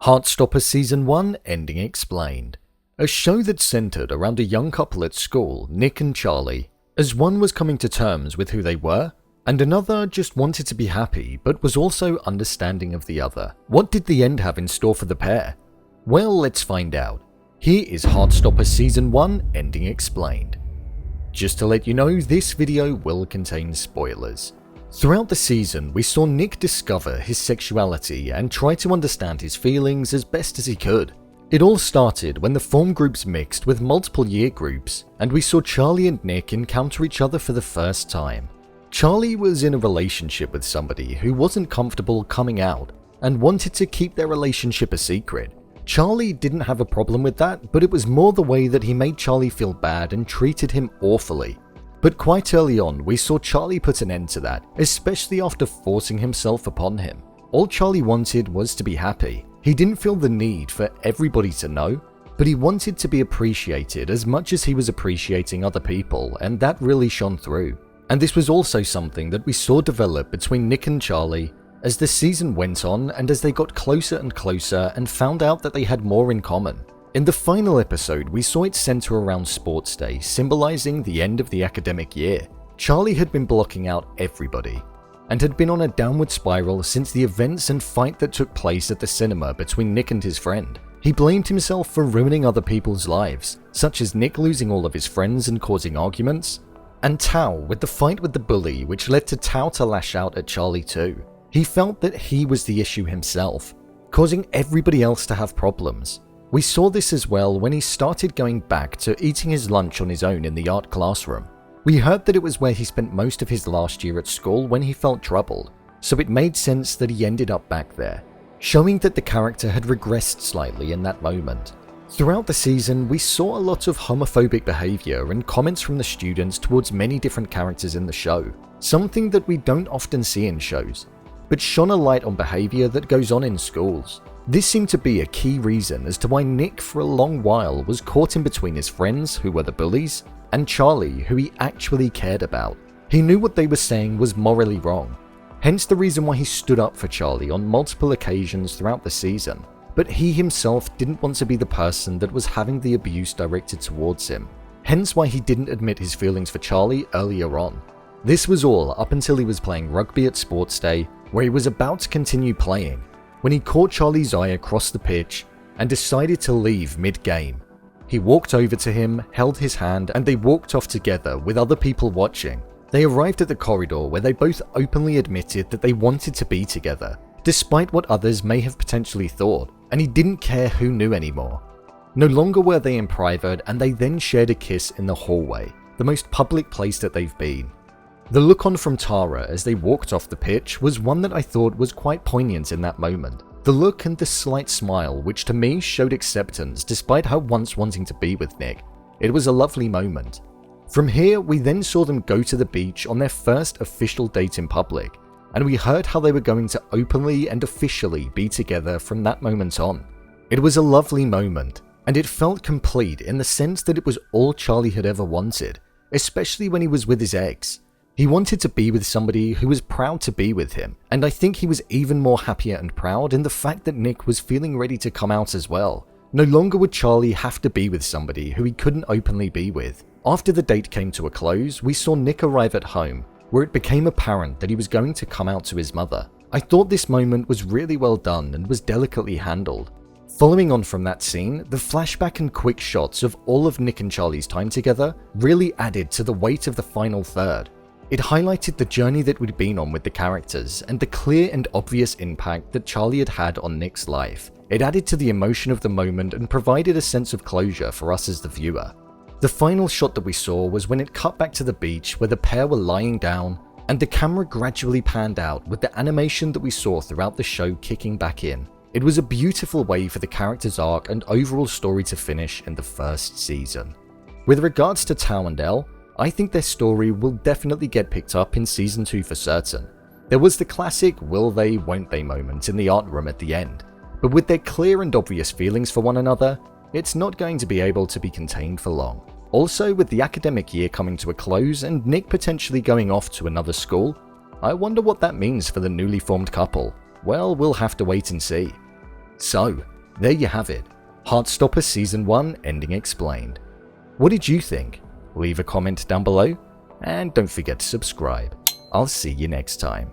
Heartstopper Season 1 Ending Explained. A show that centered around a young couple at school, Nick and Charlie, as one was coming to terms with who they were, and another just wanted to be happy but was also understanding of the other. What did the end have in store for the pair? Well, let's find out. Here is Heartstopper Season 1 Ending Explained. Just to let you know, this video will contain spoilers. Throughout the season, we saw Nick discover his sexuality and try to understand his feelings as best as he could. It all started when the form groups mixed with multiple year groups, and we saw Charlie and Nick encounter each other for the first time. Charlie was in a relationship with somebody who wasn't comfortable coming out and wanted to keep their relationship a secret. Charlie didn't have a problem with that, but it was more the way that he made Charlie feel bad and treated him awfully. But quite early on, we saw Charlie put an end to that, especially after forcing himself upon him. All Charlie wanted was to be happy. He didn't feel the need for everybody to know, but he wanted to be appreciated as much as he was appreciating other people, and that really shone through. And this was also something that we saw develop between Nick and Charlie as the season went on and as they got closer and closer and found out that they had more in common. In the final episode, we saw it center around Sports Day, symbolizing the end of the academic year. Charlie had been blocking out everybody, and had been on a downward spiral since the events and fight that took place at the cinema between Nick and his friend. He blamed himself for ruining other people's lives, such as Nick losing all of his friends and causing arguments, and Tao with the fight with the bully, which led to Tao to lash out at Charlie too. He felt that he was the issue himself, causing everybody else to have problems. We saw this as well when he started going back to eating his lunch on his own in the art classroom. We heard that it was where he spent most of his last year at school when he felt troubled, so it made sense that he ended up back there, showing that the character had regressed slightly in that moment. Throughout the season, we saw a lot of homophobic behavior and comments from the students towards many different characters in the show, something that we don't often see in shows, but shone a light on behavior that goes on in schools. This seemed to be a key reason as to why Nick for a long while was caught in between his friends, who were the bullies, and Charlie, who he actually cared about. He knew what they were saying was morally wrong, hence the reason why he stood up for Charlie on multiple occasions throughout the season, but he himself didn't want to be the person that was having the abuse directed towards him, hence why he didn't admit his feelings for Charlie earlier on. This was all up until he was playing rugby at Sports Day, where he was about to continue playing, when he caught Charlie's eye across the pitch and decided to leave mid-game. He walked over to him, held his hand, and they walked off together with other people watching. They arrived at the corridor where they both openly admitted that they wanted to be together, despite what others may have potentially thought, and he didn't care who knew anymore. No longer were they in private, and they then shared a kiss in the hallway, the most public place that they've been. The look on from Tara as they walked off the pitch was one that I thought was quite poignant in that moment. The look and the slight smile, which to me showed acceptance despite her once wanting to be with Nick. It was a lovely moment. From here, we then saw them go to the beach on their first official date in public, and we heard how they were going to openly and officially be together from that moment on. It was a lovely moment, and it felt complete in the sense that it was all Charlie had ever wanted, especially when he was with his ex. He wanted to be with somebody who was proud to be with him, and I think he was even more happier and proud in the fact that Nick was feeling ready to come out as well. No longer would Charlie have to be with somebody who he couldn't openly be with. After the date came to a close, we saw Nick arrive at home, where it became apparent that he was going to come out to his mother. I thought this moment was really well done and was delicately handled. Following on from that scene, the flashback and quick shots of all of Nick and Charlie's time together really added to the weight of the final third. It highlighted the journey that we'd been on with the characters and the clear and obvious impact that Charlie had had on Nick's life. It added to the emotion of the moment and provided a sense of closure for us as the viewer. The final shot that we saw was when it cut back to the beach where the pair were lying down, and the camera gradually panned out with the animation that we saw throughout the show kicking back in. It was a beautiful way for the character's arc and overall story to finish in the first season. With regards to Tao and Elle, I think their story will definitely get picked up in Season 2 for certain. There was the classic will they, won't they moment in the art room at the end, but with their clear and obvious feelings for one another, it's not going to be able to be contained for long. Also, with the academic year coming to a close and Nick potentially going off to another school, I wonder what that means for the newly formed couple. Well, we'll have to wait and see. So, there you have it, Heartstopper Season 1 ending explained. What did you think? Leave a comment down below, and don't forget to subscribe. I'll see you next time.